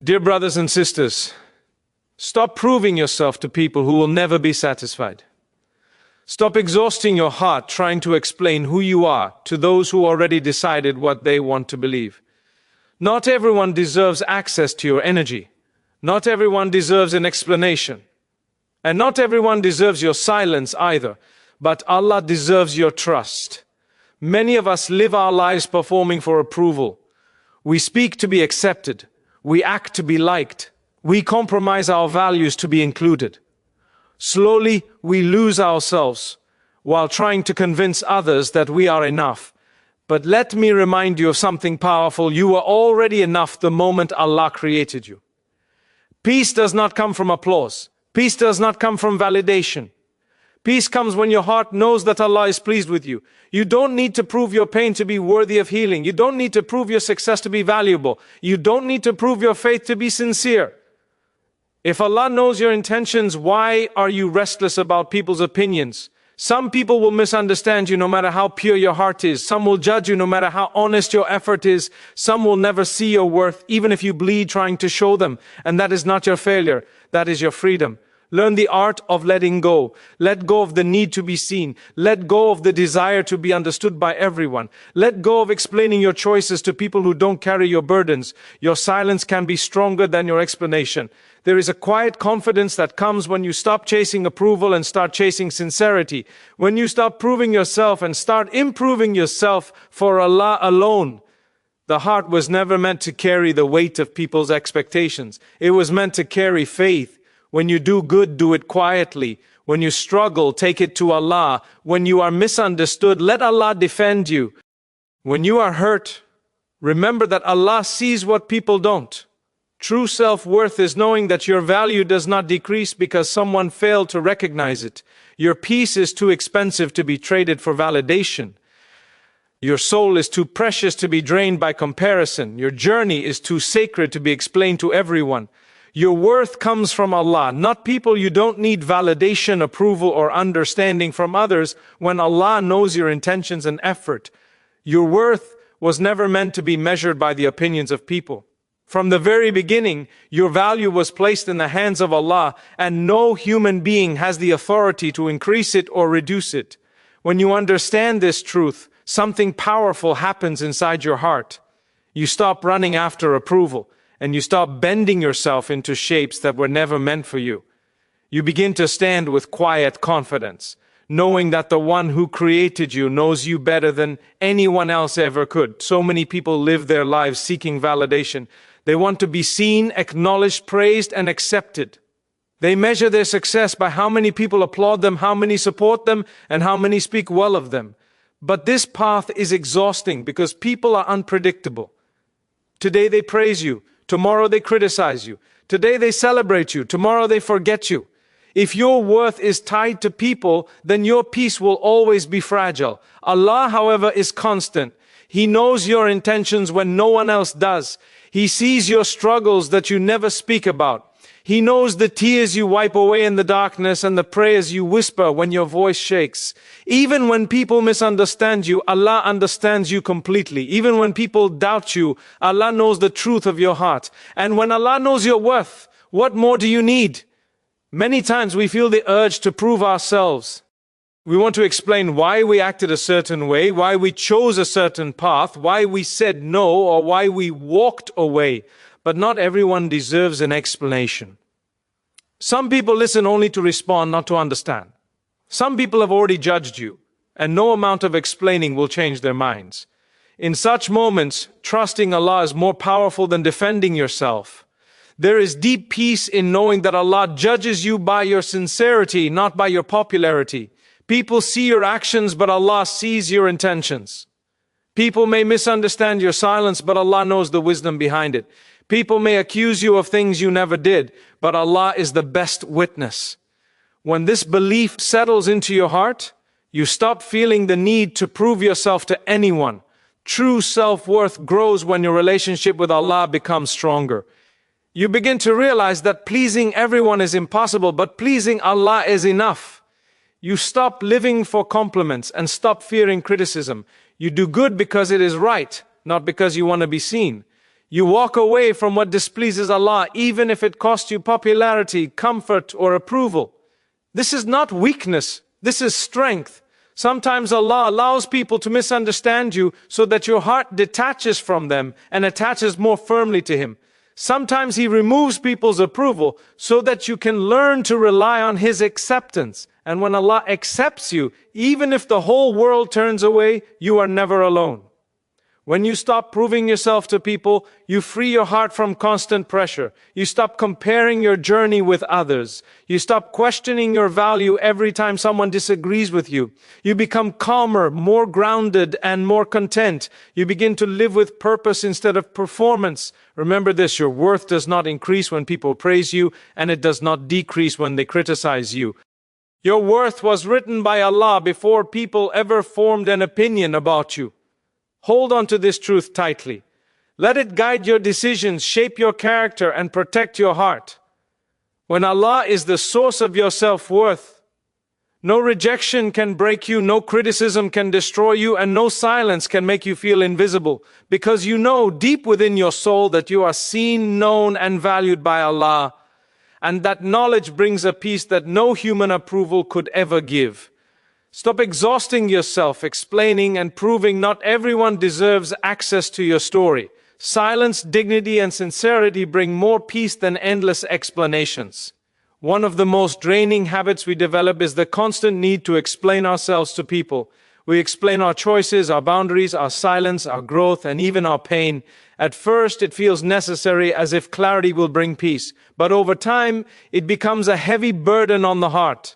Dear brothers and sisters, stop proving yourself to people who will never be satisfied. Stop exhausting your heart trying to explain who you are to those who already decided what they want to believe. Not everyone deserves access to your energy. Not everyone deserves an explanation. And not everyone deserves your silence either. But Allah deserves your trust. Many of us live our lives performing for approval. We speak to be accepted. We act to be liked. We compromise our values to be included. Slowly, we lose ourselves while trying to convince others that we are enough. But let me remind you of something powerful. You were already enough the moment Allah created you. Peace does not come from applause. Peace does not come from validation. Peace comes when your heart knows that Allah is pleased with you. You don't need to prove your pain to be worthy of healing. You don't need to prove your success to be valuable. You don't need to prove your faith to be sincere. If Allah knows your intentions, why are you restless about people's opinions? Some people will misunderstand you no matter how pure your heart is. Some will judge you no matter how honest your effort is. Some will never see your worth, even if you bleed trying to show them. And that is not your failure. That is your freedom. Learn the art of letting go. Let go of the need to be seen. Let go of the desire to be understood by everyone. Let go of explaining your choices to people who don't carry your burdens. Your silence can be stronger than your explanation. There is a quiet confidence that comes when you stop chasing approval and start chasing sincerity. When you stop proving yourself and start improving yourself for Allah alone. The heart was never meant to carry the weight of people's expectations. It was meant to carry faith. When you do good, do it quietly. When you struggle, take it to Allah. When you are misunderstood, let Allah defend you. When you are hurt, remember that Allah sees what people don't. True self-worth is knowing that your value does not decrease because someone failed to recognize it. Your peace is too expensive to be traded for validation. Your soul is too precious to be drained by comparison. Your journey is too sacred to be explained to everyone. Your worth comes from Allah, not people. You don't need validation, approval, or understanding from others when Allah knows your intentions and effort. Your worth was never meant to be measured by the opinions of people. From the very beginning, your value was placed in the hands of Allah, and no human being has the authority to increase it or reduce it. When you understand this truth, something powerful happens inside your heart. You stop running after approval. And you stop bending yourself into shapes that were never meant for you. You begin to stand with quiet confidence, knowing that the one who created you knows you better than anyone else ever could. So many people live their lives seeking validation. They want to be seen, acknowledged, praised, and accepted. They measure their success by how many people applaud them, how many support them, and how many speak well of them. But this path is exhausting because people are unpredictable. Today they praise you. Tomorrow they criticize you. Today they celebrate you. Tomorrow they forget you. If your worth is tied to people, then your peace will always be fragile. Allah, however, is constant. He knows your intentions when no one else does. He sees your struggles that you never speak about. He knows the tears you wipe away in the darkness and the prayers you whisper when your voice shakes. Even when people misunderstand you, Allah understands you completely. Even when people doubt you, Allah knows the truth of your heart. And when Allah knows your worth, what more do you need? Many times we feel the urge to prove ourselves. We want to explain why we acted a certain way, why we chose a certain path, why we said no, or why we walked away. But not everyone deserves an explanation. Some people listen only to respond, not to understand. Some people have already judged you, and no amount of explaining will change their minds. In such moments, trusting Allah is more powerful than defending yourself. There is deep peace in knowing that Allah judges you by your sincerity, not by your popularity. People see your actions, but Allah sees your intentions. People may misunderstand your silence, but Allah knows the wisdom behind it. People may accuse you of things you never did, but Allah is the best witness. When this belief settles into your heart, you stop feeling the need to prove yourself to anyone. True self-worth grows when your relationship with Allah becomes stronger. You begin to realize that pleasing everyone is impossible, but pleasing Allah is enough. You stop living for compliments and stop fearing criticism. You do good because it is right, not because you want to be seen. You walk away from what displeases Allah, even if it costs you popularity, comfort, or approval. This is not weakness, this is strength. Sometimes Allah allows people to misunderstand you so that your heart detaches from them and attaches more firmly to Him. Sometimes He removes people's approval so that you can learn to rely on His acceptance. And when Allah accepts you, even if the whole world turns away, you are never alone. When you stop proving yourself to people, you free your heart from constant pressure. You stop comparing your journey with others. You stop questioning your value every time someone disagrees with you. You become calmer, more grounded, and more content. You begin to live with purpose instead of performance. Remember this, your worth does not increase when people praise you, and it does not decrease when they criticize you. Your worth was written by Allah before people ever formed an opinion about you. Hold on to this truth tightly. Let it guide your decisions, shape your character, and protect your heart. When Allah is the source of your self-worth, no rejection can break you, no criticism can destroy you, and no silence can make you feel invisible, because you know deep within your soul that you are seen, known, and valued by Allah, and that knowledge brings a peace that no human approval could ever give. Stop exhausting yourself, explaining and proving not everyone deserves access to your story. Silence, dignity, and sincerity bring more peace than endless explanations. One of the most draining habits we develop is the constant need to explain ourselves to people. We explain our choices, our boundaries, our silence, our growth, and even our pain. At first, it feels necessary, as if clarity will bring peace. But over time, it becomes a heavy burden on the heart.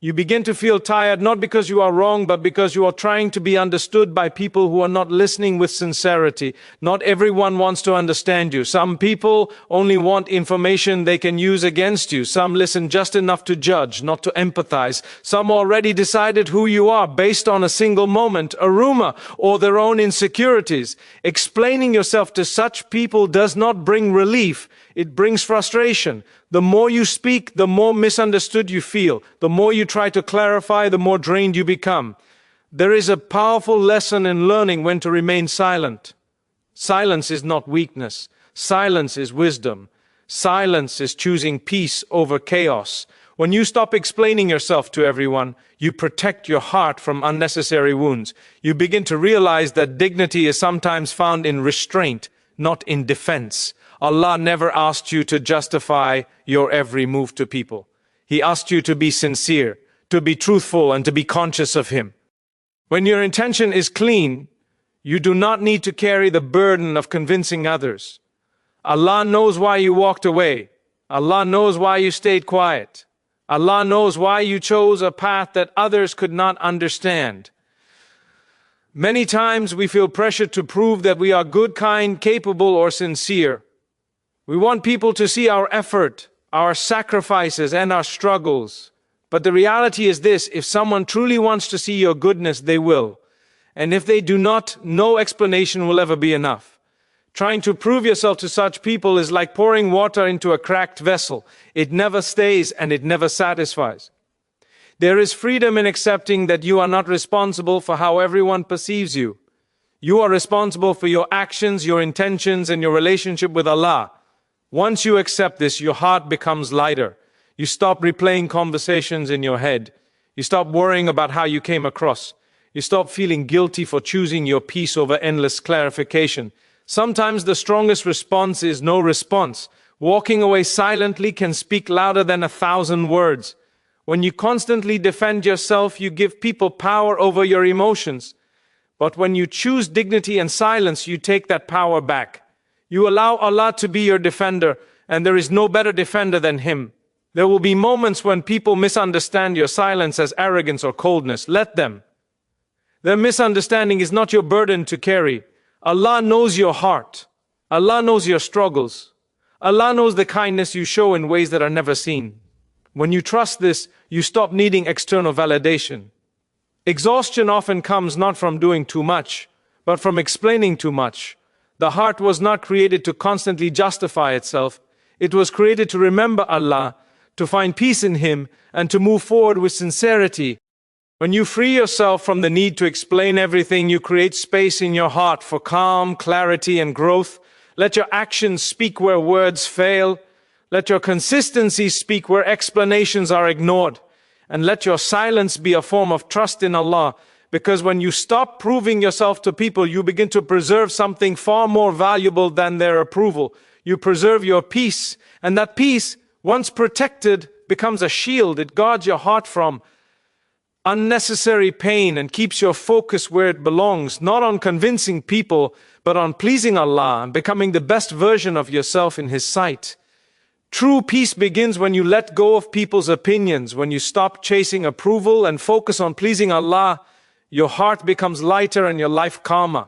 You begin to feel tired, not because you are wrong, but because you are trying to be understood by people who are not listening with sincerity. Not everyone wants to understand you. Some people only want information they can use against you. Some listen just enough to judge, not to empathize. Some already decided who you are based on a single moment, a rumor, or their own insecurities. Explaining yourself to such people does not bring relief. It brings frustration. The more you speak, the more misunderstood you feel. The more you try to clarify, the more drained you become. There is a powerful lesson in learning when to remain silent. Silence is not weakness. Silence is wisdom. Silence is choosing peace over chaos. When you stop explaining yourself to everyone, you protect your heart from unnecessary wounds. You begin to realize that dignity is sometimes found in restraint, not in defense. Allah never asked you to justify your every move to people. He asked you to be sincere, to be truthful, and to be conscious of Him. When your intention is clean, you do not need to carry the burden of convincing others. Allah knows why you walked away. Allah knows why you stayed quiet. Allah knows why you chose a path that others could not understand. Many times we feel pressured to prove that we are good, kind, capable, or sincere. We want people to see our effort, our sacrifices, and our struggles. But the reality is this: if someone truly wants to see your goodness, they will. And if they do not, no explanation will ever be enough. Trying to prove yourself to such people is like pouring water into a cracked vessel. It never stays and it never satisfies. There is freedom in accepting that you are not responsible for how everyone perceives you. You are responsible for your actions, your intentions, and your relationship with Allah. Once you accept this, your heart becomes lighter. You stop replaying conversations in your head. You stop worrying about how you came across. You stop feeling guilty for choosing your peace over endless clarification. Sometimes the strongest response is no response. Walking away silently can speak louder than 1,000 words. When you constantly defend yourself, you give people power over your emotions. But when you choose dignity and silence, you take that power back. You allow Allah to be your defender, and there is no better defender than Him. There will be moments when people misunderstand your silence as arrogance or coldness. Let them. Their misunderstanding is not your burden to carry. Allah knows your heart. Allah knows your struggles. Allah knows the kindness you show in ways that are never seen. When you trust this, you stop needing external validation. Exhaustion often comes not from doing too much, but from explaining too much. The heart was not created to constantly justify itself. It was created to remember Allah, to find peace in Him, and to move forward with sincerity. When you free yourself from the need to explain everything, you create space in your heart for calm, clarity, and growth. Let your actions speak where words fail. Let your consistency speak where explanations are ignored. And let your silence be a form of trust in Allah. Because when you stop proving yourself to people, you begin to preserve something far more valuable than their approval. You preserve your peace. And that peace, once protected, becomes a shield. It guards your heart from unnecessary pain and keeps your focus where it belongs, not on convincing people, but on pleasing Allah and becoming the best version of yourself in His sight. True peace begins when you let go of people's opinions, when you stop chasing approval and focus on pleasing Allah. Your heart becomes lighter and your life calmer.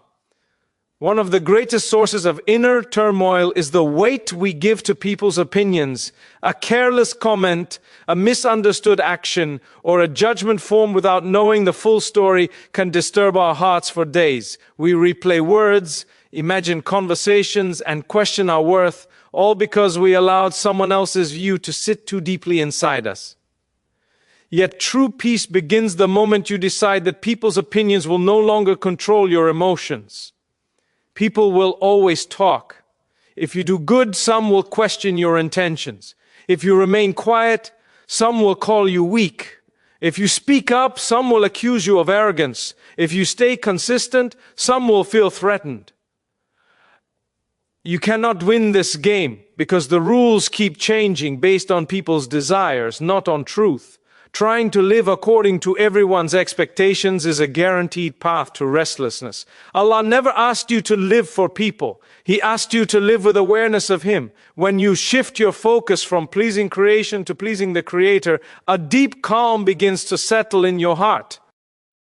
One of the greatest sources of inner turmoil is the weight we give to people's opinions. A careless comment, a misunderstood action, or a judgment formed without knowing the full story can disturb our hearts for days. We replay words, imagine conversations, and question our worth, all because we allowed someone else's view to sit too deeply inside us. Yet true peace begins the moment you decide that people's opinions will no longer control your emotions. People will always talk. If you do good, some will question your intentions. If you remain quiet, some will call you weak. If you speak up, some will accuse you of arrogance. If you stay consistent, some will feel threatened. You cannot win this game because the rules keep changing based on people's desires, not on truth. Trying to live according to everyone's expectations is a guaranteed path to restlessness. Allah never asked you to live for people. He asked you to live with awareness of Him. When you shift your focus from pleasing creation to pleasing the Creator, a deep calm begins to settle in your heart.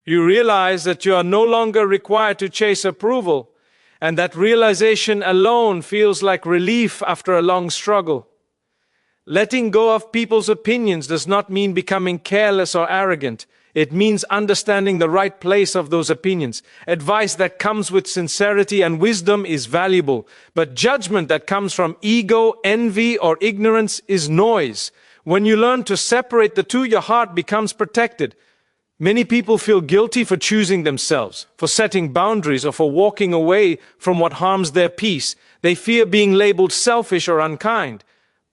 You realize that you are no longer required to chase approval, and that realization alone feels like relief after a long struggle. Letting go of people's opinions does not mean becoming careless or arrogant. It means understanding the right place of those opinions. Advice that comes with sincerity and wisdom is valuable, but judgment that comes from ego, envy, or ignorance is noise. When you learn to separate the two, your heart becomes protected. Many people feel guilty for choosing themselves, for setting boundaries, or for walking away from what harms their peace. They fear being labeled selfish or unkind.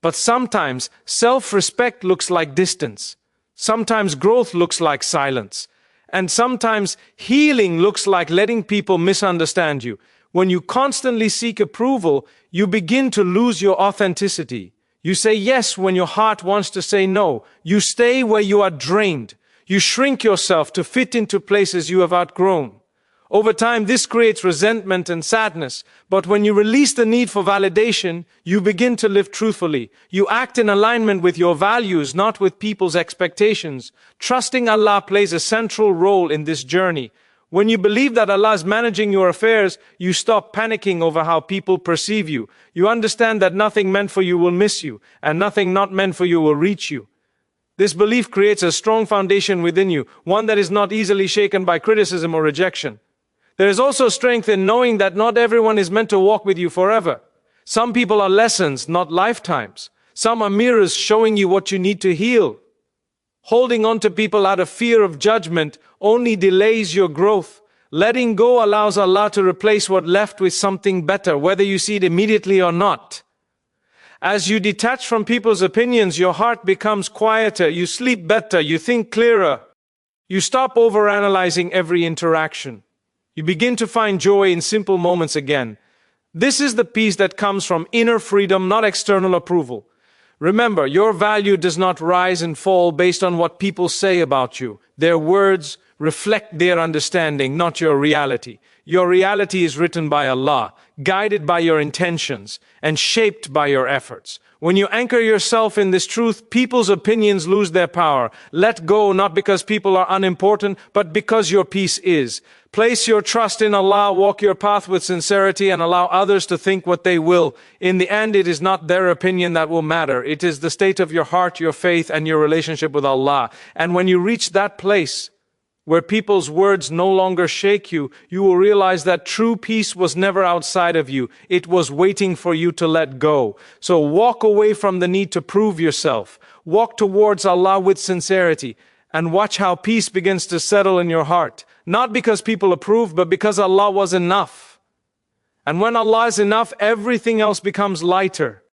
But sometimes self-respect looks like distance. Sometimes growth looks like silence. And sometimes healing looks like letting people misunderstand you. When you constantly seek approval, you begin to lose your authenticity. You say yes when your heart wants to say no. You stay where you are drained. You shrink yourself to fit into places you have outgrown. Over time, this creates resentment and sadness. But when you release the need for validation, you begin to live truthfully. You act in alignment with your values, not with people's expectations. Trusting Allah plays a central role in this journey. When you believe that Allah is managing your affairs, you stop panicking over how people perceive you. You understand that nothing meant for you will miss you, and nothing not meant for you will reach you. This belief creates a strong foundation within you, one that is not easily shaken by criticism or rejection. There is also strength in knowing that not everyone is meant to walk with you forever. Some people are lessons, not lifetimes. Some are mirrors showing you what you need to heal. Holding on to people out of fear of judgment only delays your growth. Letting go allows Allah to replace what left with something better, whether you see it immediately or not. As you detach from people's opinions, your heart becomes quieter, you sleep better, you think clearer. You stop overanalyzing every interaction. You begin to find joy in simple moments again. This is the peace that comes from inner freedom, not external approval. Remember, your value does not rise and fall based on what people say about you. Their words reflect their understanding, not your reality. Your reality is written by Allah, guided by your intentions, and shaped by your efforts. When you anchor yourself in this truth, people's opinions lose their power. Let go, not because people are unimportant, but because your peace is. Place your trust in Allah, walk your path with sincerity, and allow others to think what they will. In the end, it is not their opinion that will matter. It is the state of your heart, your faith, and your relationship with Allah. And when you reach that place, where people's words no longer shake you, you will realize that true peace was never outside of you. It was waiting for you to let go. So walk away from the need to prove yourself. Walk towards Allah with sincerity and watch how peace begins to settle in your heart. Not because people approve, but because Allah was enough. And when Allah is enough, everything else becomes lighter.